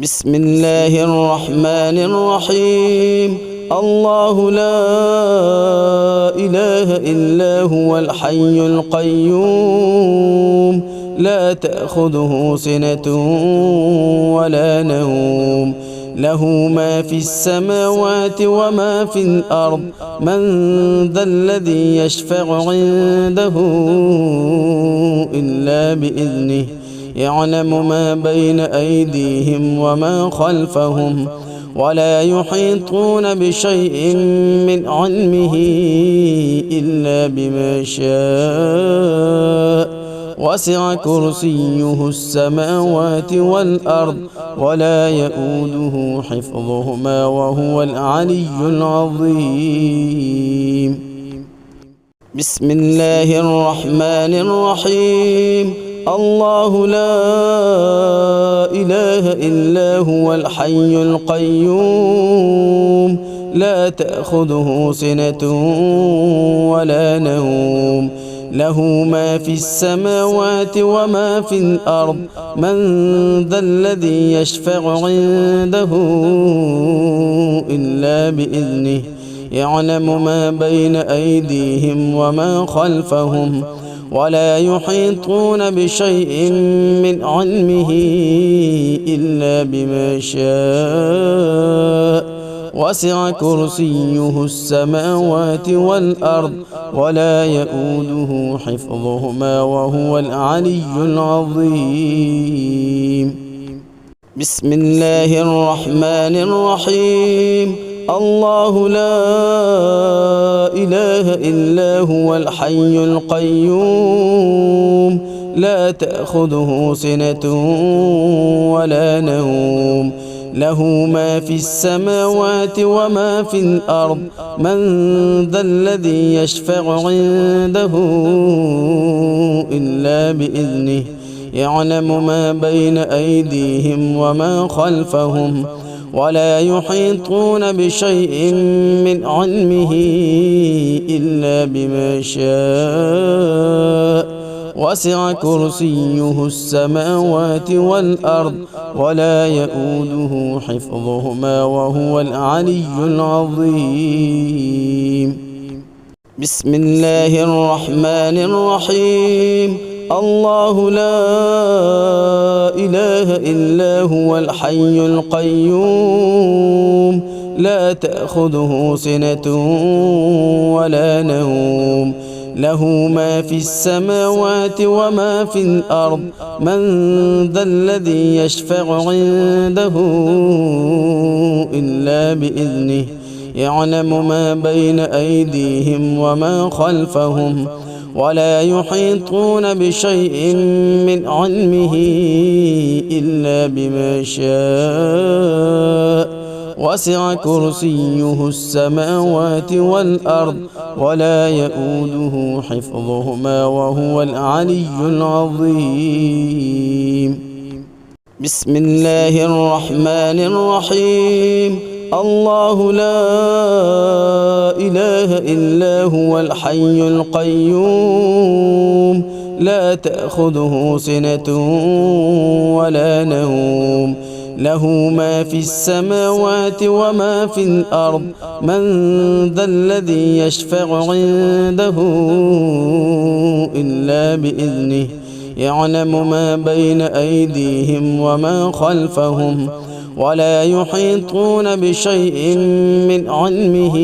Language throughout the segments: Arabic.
بسم الله الرحمن الرحيم. الله لا إله إلا هو الحي القيوم لا تأخذه سنة ولا نوم له ما في السماوات وما في الأرض من ذا الذي يشفع عنده إلا بإذنه يعلم ما بين أيديهم وما خلفهم ولا يحيطون بشيء من علمه إلا بما شاء وسع كرسيه السماوات والأرض ولا يؤوده حفظهما وهو العلي العظيم. بسم الله الرحمن الرحيم. الله لا إله إلا هو الحي القيوم لا تأخذه سنة ولا نوم له ما في السماوات وما في الأرض من ذا الذي يشفع عنده إلا بإذنه يعلم ما بين أيديهم وما خلفهم ولا يحيطون بشيء من علمه إلا بما شاء وسع كرسيه السماوات والأرض ولا يؤوده حفظهما وهو العلي العظيم. بسم الله الرحمن الرحيم. الله لا إله إلا هو الحي القيوم لا تأخذه سنة ولا نوم له ما في السماوات وما في الأرض من ذا الذي يشفع عنده إلا بإذنه يعلم ما بين أيديهم وما خلفهم ولا يحيطون بشيء من علمه إلا بما شاء وسع كرسيه السماوات والأرض ولا يؤوده حفظهما وهو العلي العظيم. بسم الله الرحمن الرحيم. الله لا إله إلا هو الحي القيوم لا تأخذه سنة ولا نوم له ما في السماوات وما في الأرض من ذا الذي يشفع عنده إلا بإذنه يعلم ما بين أيديهم وما خلفهم ولا يحيطون بشيء من علمه إلا بما شاء وسع كرسيه السماوات والأرض ولا يؤوده حفظهما وهو العلي العظيم. بسم الله الرحمن الرحيم. الله لا إله إلا هو الحي القيوم لا تأخذه سنة ولا نوم له ما في السماوات وما في الأرض من ذا الذي يشفع عنده إلا بإذنه يعلم ما بين أيديهم وما خلفهم ولا يحيطون بشيء من علمه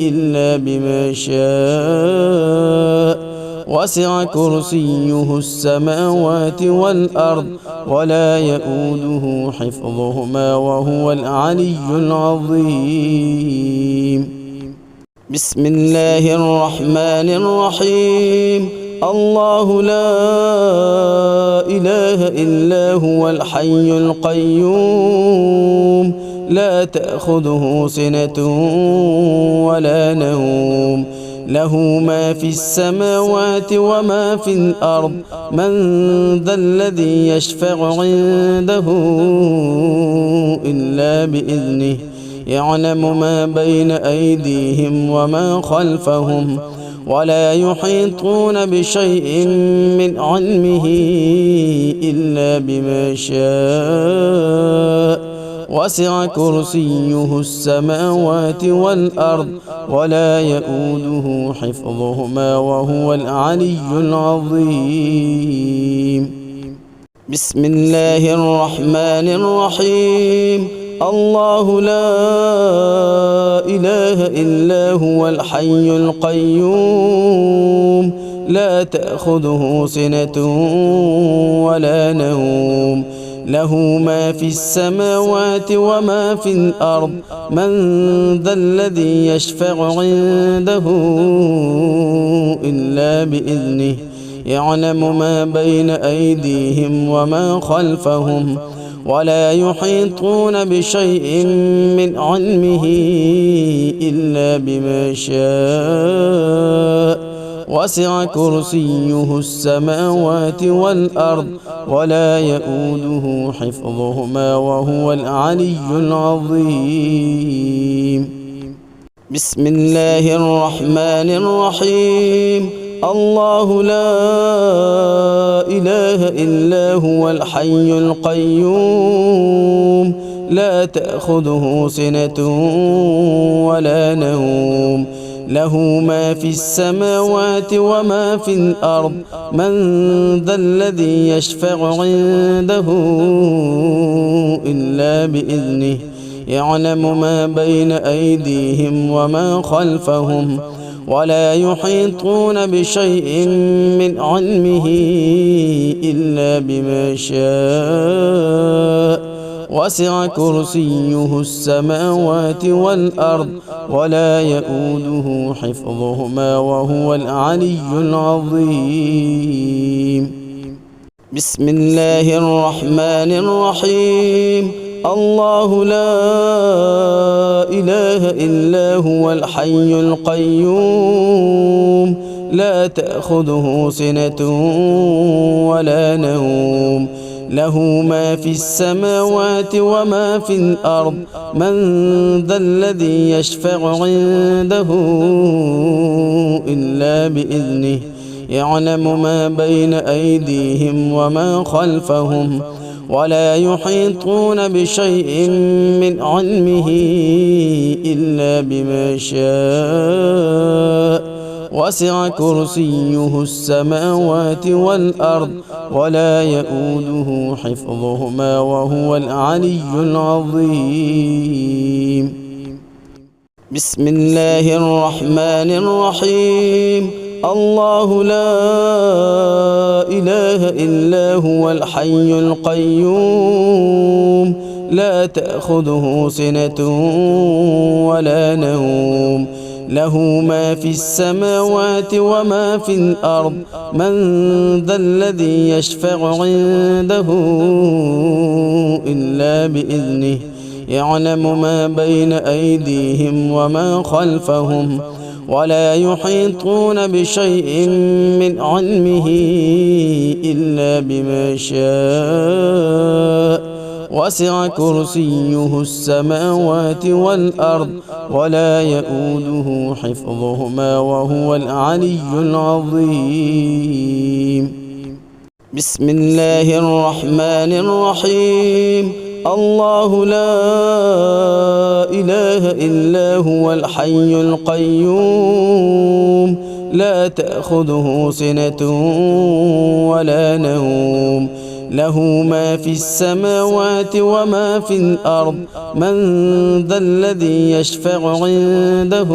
إلا بما شاء وسع كرسيه السماوات والأرض ولا يؤوده حفظهما وهو العلي العظيم. بسم الله الرحمن الرحيم. الله لا إله إلا هو الحي القيوم لا تأخذه سنة ولا نوم له ما في السماوات وما في الأرض من ذا الذي يشفع عنده إلا بإذنه يعلم ما بين أيديهم وما خلفهم ولا يحيطون بشيء من علمه إلا بما شاء وسع كرسيه السماوات والأرض ولا يؤوده حفظهما وهو العلي العظيم. بسم الله الرحمن الرحيم. الله لا إله إلا هو الحي القيوم لا تأخذه سنة ولا نوم له ما في السماوات وما في الأرض من ذا الذي يشفع عنده إلا بإذنه يعلم ما بين أيديهم وما خلفهم ولا يحيطون بشيء من علمه إلا بما شاء وسع كرسيه السماوات والأرض ولا يؤوده حفظهما وهو العلي العظيم. بسم الله الرحمن الرحيم. الله لا إله إلا هو الحي القيوم لا تأخذه سنة ولا نوم له ما في السماوات وما في الأرض من ذا الذي يشفع عنده إلا بإذنه يعلم ما بين أيديهم وما خلفهم ولا يحيطون بشيء من علمه إلا بما شاء وسع كرسيه السماوات والأرض ولا يؤوده حفظهما وهو العلي العظيم. بسم الله الرحمن الرحيم. الله لا إله إلا هو الحي القيوم لا تأخذه سنة ولا نوم له ما في السماوات وما في الأرض من ذا الذي يشفع عنده إلا بإذنه يعلم ما بين أيديهم وما خلفهم ولا يحيطون بشيء من علمه إلا بما شاء وسع كرسيه السماوات والأرض ولا يؤوده حفظهما وهو العلي العظيم. بسم الله الرحمن الرحيم. الله لا إله إلا هو الحي القيوم لا تأخذه سنة ولا نوم له ما في السماوات وما في الأرض من ذا الذي يشفع عنده إلا بإذنه يعلم ما بين أيديهم وما خلفهم ولا يحيطون بشيء من علمه إلا بما شاء وسع كرسيه السماوات والأرض ولا يؤوده حفظهما وهو العلي العظيم. بسم الله الرحمن الرحيم. الله لا إله إلا هو الحي القيوم لا تأخذه سنة ولا نوم له ما في السماوات وما في الأرض من ذا الذي يشفع عنده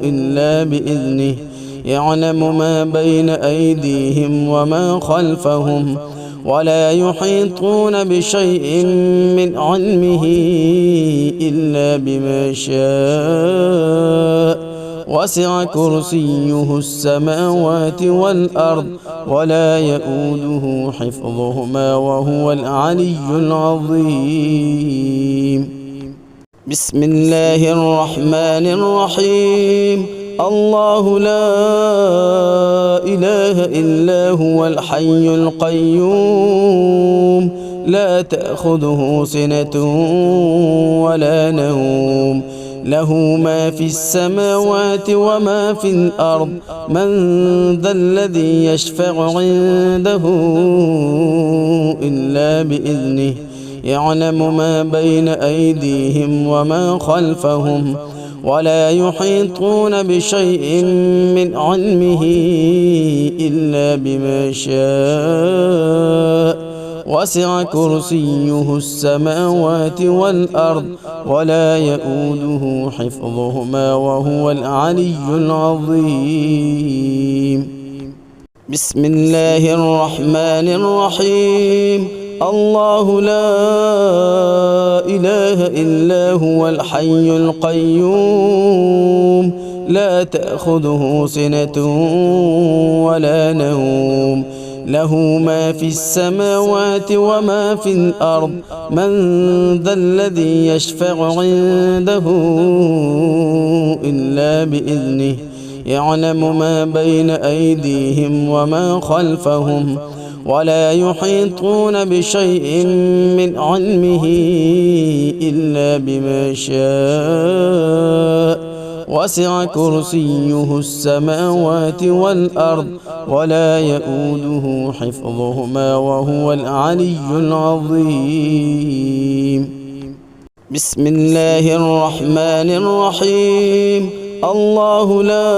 إلا بإذنه يعلم ما بين أيديهم وما خلفهم ولا يحيطون بشيء من علمه إلا بما شاء وسع كرسيه السماوات والأرض ولا يؤوده حفظهما وهو العلي العظيم. بسم الله الرحمن الرحيم. الله لا إله إلا هو الحي القيوم لا تأخذه سنة ولا نوم له ما في السماوات وما في الأرض من ذا الذي يشفع عنده إلا بإذنه يعلم ما بين أيديهم وما خلفهم ولا يحيطون بشيء من علمه إلا بما شاء وسع كرسيه السماوات والأرض ولا يؤوده حفظهما وهو العلي العظيم. بسم الله الرحمن الرحيم. الله لا إله إلا هو الحي القيوم لا تأخذه سنة ولا نوم له ما في السماوات وما في الأرض من ذا الذي يشفع عنده إلا بإذنه يعلم ما بين أيديهم وما خلفهم ولا يحيطون بشيء من علمه إلا بما شاء وسع كرسيه السماوات والأرض ولا يؤوده حفظهما وهو العلي العظيم. بسم الله الرحمن الرحيم. الله لا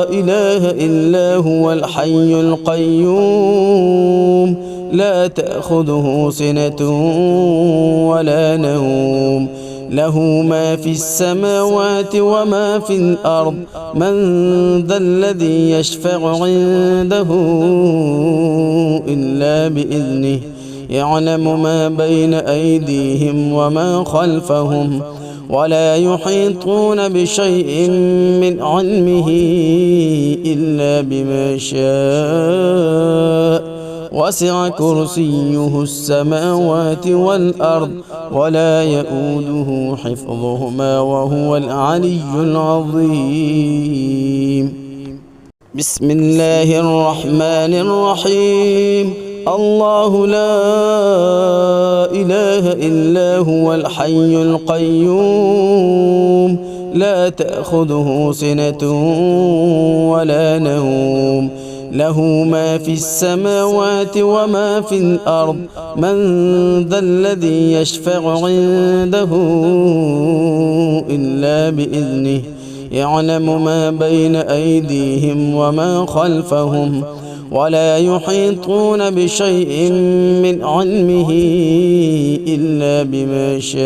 إله إلا هو الحي القيوم لا تأخذه سنة ولا نوم له ما في السماوات وما في الأرض من ذا الذي يشفع عنده إلا بإذنه يعلم ما بين أيديهم وما خلفهم ولا يحيطون بشيء من علمه إلا بما شاء وسع كرسيه السماوات والأرض ولا يؤوده حفظهما وهو العلي العظيم. بسم الله الرحمن الرحيم. الله لا إله إلا هو الحي القيوم لا تأخذه سنة ولا نوم له ما في السماوات وما في الأرض من ذا الذي يشفع عنده إلا بإذنه يعلم ما بين أيديهم وما خلفهم ولا يحيطون بشيء من علمه إلا بما شاء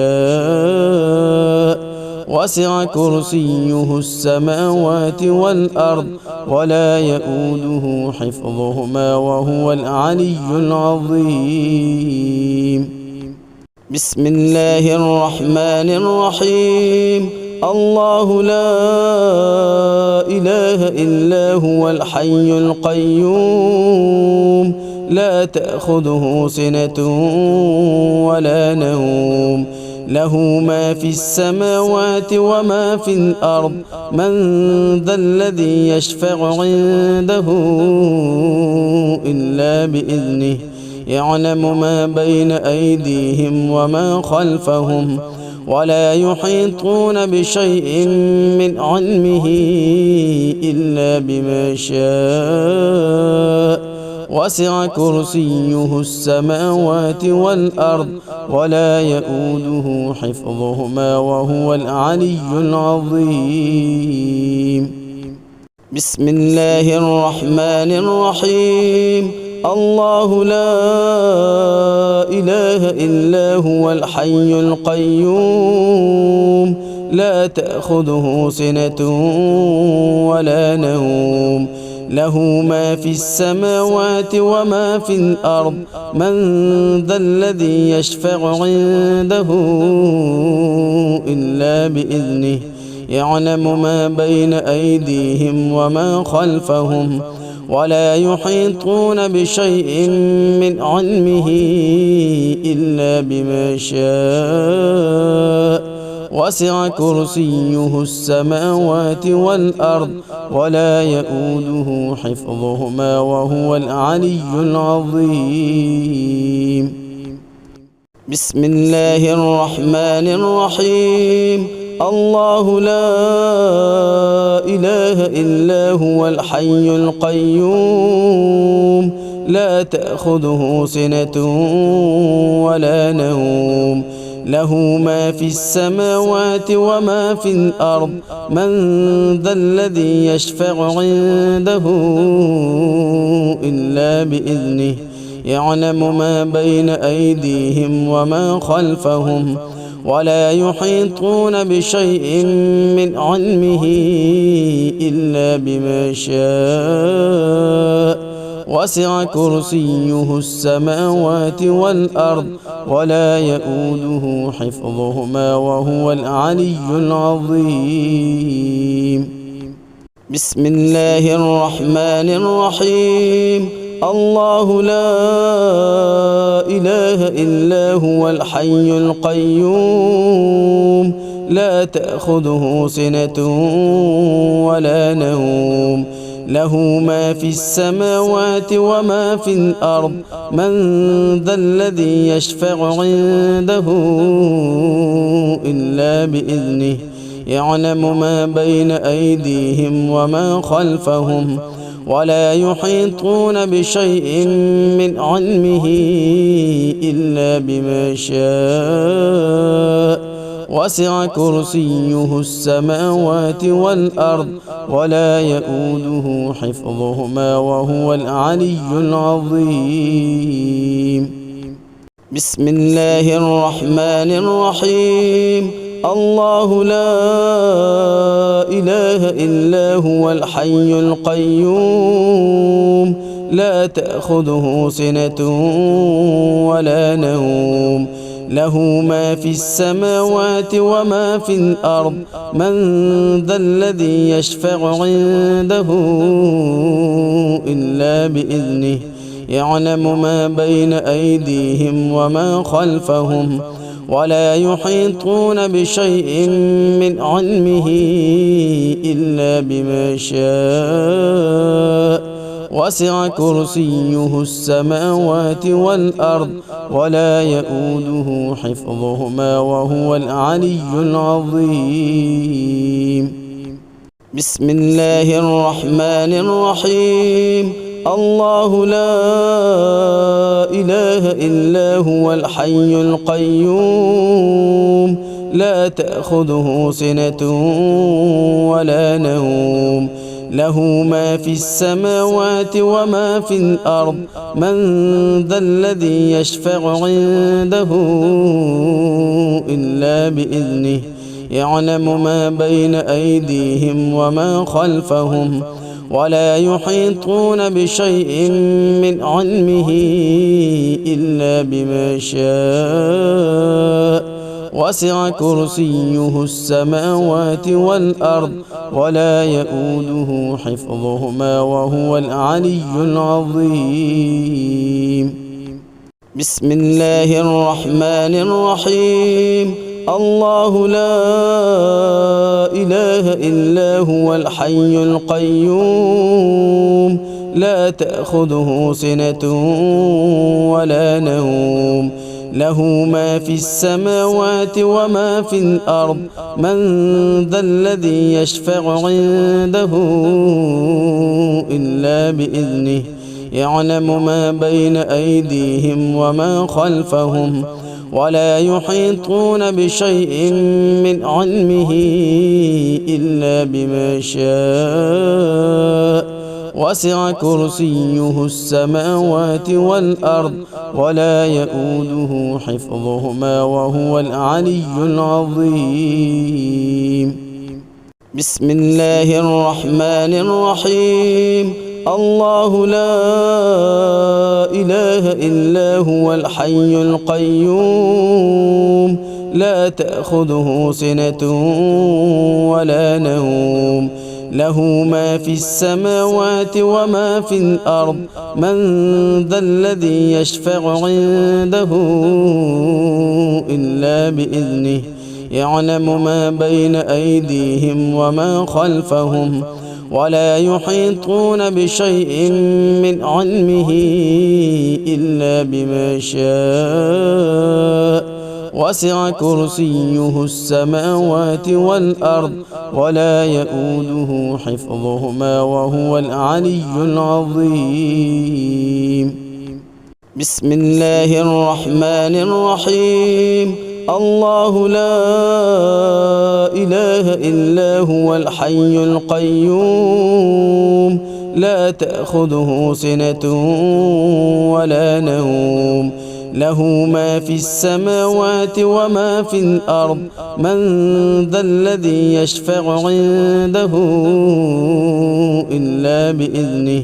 وسع كرسيه السماوات والأرض ولا يؤوده حفظهما وهو العلي العظيم. بسم الله الرحمن الرحيم. الله لا إله إلا هو الحي القيوم لا تأخذه سنة ولا نوم له ما في السماوات وما في الأرض من ذا الذي يشفع عنده إلا بإذنه يعلم ما بين أيديهم وما خلفهم ولا يحيطون بشيء من علمه إلا بما شاء وسع كرسيه السماوات والأرض ولا يؤوده حفظهما وهو العلي العظيم. بسم الله الرحمن الرحيم. الله لا إله إلا هو الحي القيوم لا تأخذه سنة ولا نوم له ما في السماوات وما في الأرض من ذا الذي يشفع عنده إلا بإذنه يعلم ما بين أيديهم وما خلفهم ولا يحيطون بشيء من علمه إلا بما شاء وسع كرسيه السماوات والأرض ولا يؤوده حفظهما وهو العلي العظيم. بسم الله الرحمن الرحيم. الله لا إله إلا هو الحي القيوم لا تأخذه سنة ولا نوم له ما في السماوات وما في الأرض من ذا الذي يشفع عنده إلا بإذنه يعلم ما بين أيديهم وما خلفهم ولا يحيطون بشيء من علمه إلا بما شاء وسع كرسيه السماوات والأرض ولا يؤوده حفظهما وهو العلي العظيم. بسم الله الرحمن الرحيم. الله لا إله إلا هو الحي القيوم لا تأخذه سنة ولا نوم له ما في السماوات وما في الأرض من ذا الذي يشفع عنده إلا بإذنه يعلم ما بين أيديهم وما خلفهم ولا يحيطون بشيء من علمه إلا بما شاء وسع كرسيه السماوات والأرض ولا يؤوده حفظهما وهو العلي العظيم. بسم الله الرحمن الرحيم. الله لا إله إلا هو الحي القيوم لا تأخذه سنة ولا نوم له ما في السماوات وما في الأرض من ذا الذي يشفع عنده إلا بإذنه يعلم ما بين أيديهم وما خلفهم ولا يحيطون بشيء من علمه إلا بما شاء وسع كرسيه السماوات والأرض ولا يؤوده حفظهما وهو العلي العظيم. بسم الله الرحمن الرحيم. الله لا إله إلا هو الحي القيوم لا تأخذه سنة ولا نوم له ما في السماوات وما في الأرض من ذا الذي يشفع عنده إلا بإذنه يعلم ما بين أيديهم وما خلفهم ولا يحيطون بشيء من علمه إلا بما شاء وسع كرسيه السماوات والأرض ولا يؤوده حفظهما وهو العلي العظيم. بسم الله الرحمن الرحيم. الله لا إله إلا هو الحي القيوم لا تأخذه سنة ولا نوم له ما في السماوات وما في الأرض من ذا الذي يشفع عنده إلا بإذنه يعلم ما بين أيديهم وما خلفهم ولا يحيطون بشيء من علمه إلا بما شاء وسع كرسيه السماوات والأرض ولا يؤوده حفظهما وهو العلي العظيم. بسم الله الرحمن الرحيم. الله لا إله إلا هو الحي القيوم لا تأخذه سنة ولا نوم له ما في السماوات وما في الأرض من ذا الذي يشفع عنده إلا بإذنه يعلم ما بين أيديهم وما خلفهم ولا يحيطون بشيء من علمه إلا بما شاء وسع كرسيه السماوات والأرض ولا يؤوده حفظهما وهو العلي العظيم. بسم الله الرحمن الرحيم. الله لا إله إلا هو الحي القيوم لا تأخذه سنة ولا نوم له ما في السماوات وما في الأرض من ذا الذي يشفع عنده إلا بإذنه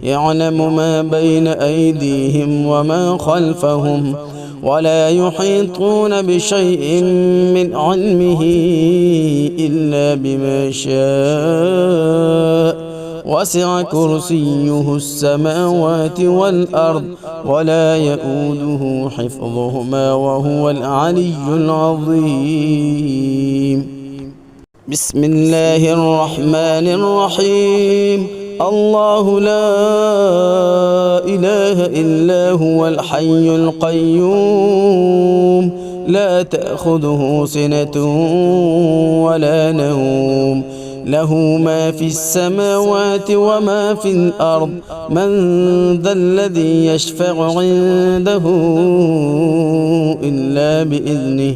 يعلم ما بين أيديهم وما خلفهم ولا يحيطون بشيء من علمه إلا بما شاء وسع كرسيه السماوات والأرض ولا يؤوده حفظهما وهو العلي العظيم. بسم الله الرحمن الرحيم. الله لا إله إلا هو الحي القيوم لا تأخذه سنة ولا نوم له ما في السماوات وما في الأرض من ذا الذي يشفع عنده إلا بإذنه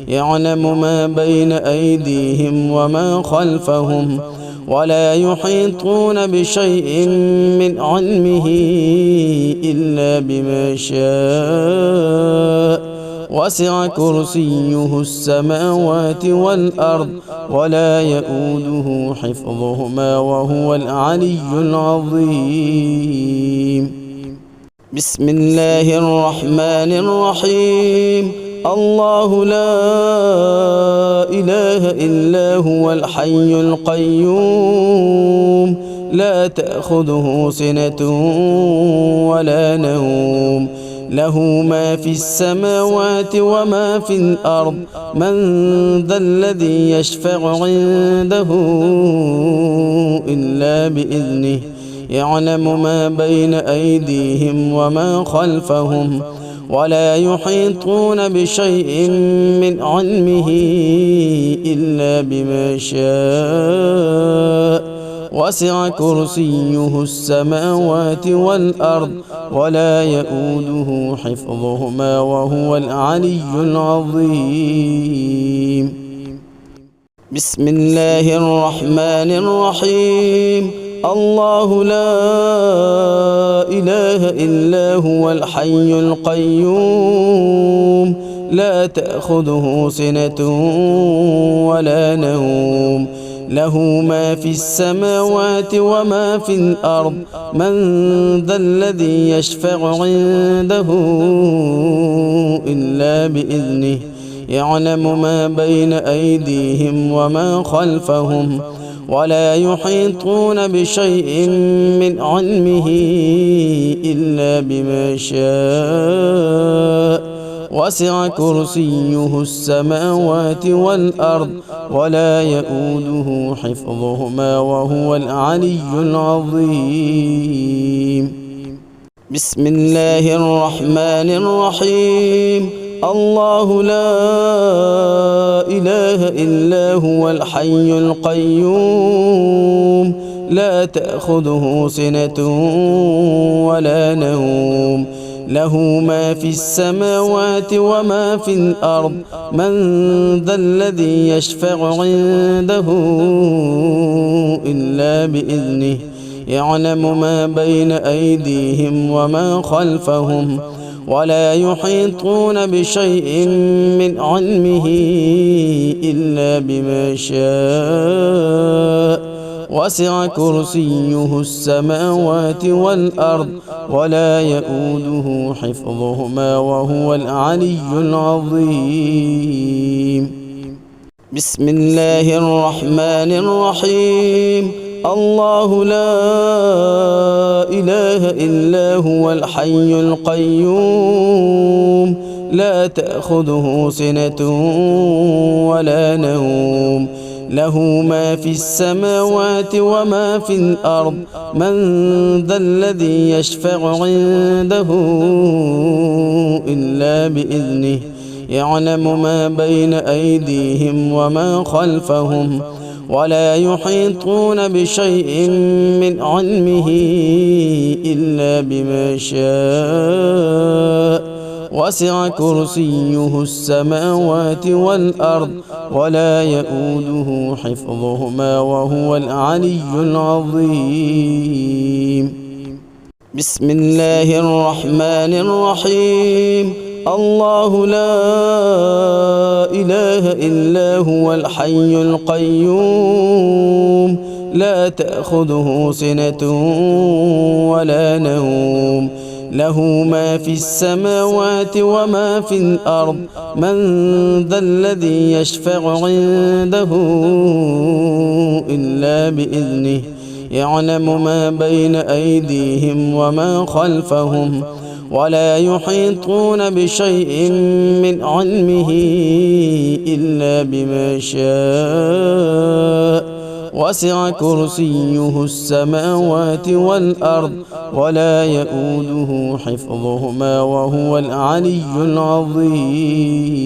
يعلم ما بين أيديهم وما خلفهم ولا يحيطون بشيء من علمه إلا بما شاء وسع كرسيه السماوات والأرض ولا يؤوده حفظهما وهو العلي العظيم. بسم الله الرحمن الرحيم. الله لا إله إلا هو الحي القيوم لا تأخذه سنة ولا نوم له ما في السماوات وما في الأرض من ذا الذي يشفع عنده إلا بإذنه يعلم ما بين أيديهم وما خلفهم ولا يحيطون بشيء من علمه إلا بما شاء وسع كرسيه السماوات والأرض ولا يؤوده حفظهما وهو العلي العظيم. بسم الله الرحمن الرحيم. الله لا إله إلا هو الحي القيوم لا تأخذه سنة ولا نوم له ما في السماوات وما في الأرض من ذا الذي يشفع عنده إلا بإذنه يعلم ما بين أيديهم وما خلفهم ولا يحيطون بشيء من علمه إلا بما شاء وسع كرسيه السماوات والأرض ولا يؤوده حفظهما وهو العلي العظيم. بسم الله الرحمن الرحيم. الله لا إله إلا هو الحي القيوم لا تأخذه سنة ولا نوم له ما في السماوات وما في الأرض من ذا الذي يشفع عنده إلا بإذنه يعلم ما بين أيديهم وما خلفهم ولا يحيطون بشيء من علمه إلا بما شاء وسع كرسيه السماوات والأرض ولا يؤوده حفظهما وهو العلي العظيم. بسم الله الرحمن الرحيم. الله لا إله إلا هو الحي القيوم لا تأخذه سنة ولا نوم له ما في السماوات وما في الأرض من ذا الذي يشفع عنده إلا بإذنه يعلم ما بين أيديهم وما خلفهم ولا يحيطون بشيء من علمه إلا بما شاء وسع كرسيه السماوات والأرض ولا يؤوده حفظهما وهو العلي العظيم. بسم الله الرحمن الرحيم. الله لا إله إلا هو الحي القيوم لا تأخذه سنة ولا نوم له ما في السماوات وما في الأرض من ذا الذي يشفع عنده إلا بإذنه يعلم ما بين أيديهم وما خلفهم ولا يحيطون بشيء من علمه إلا بما شاء وسع كرسيه السماوات والأرض ولا يؤوده حفظهما وهو العلي العظيم.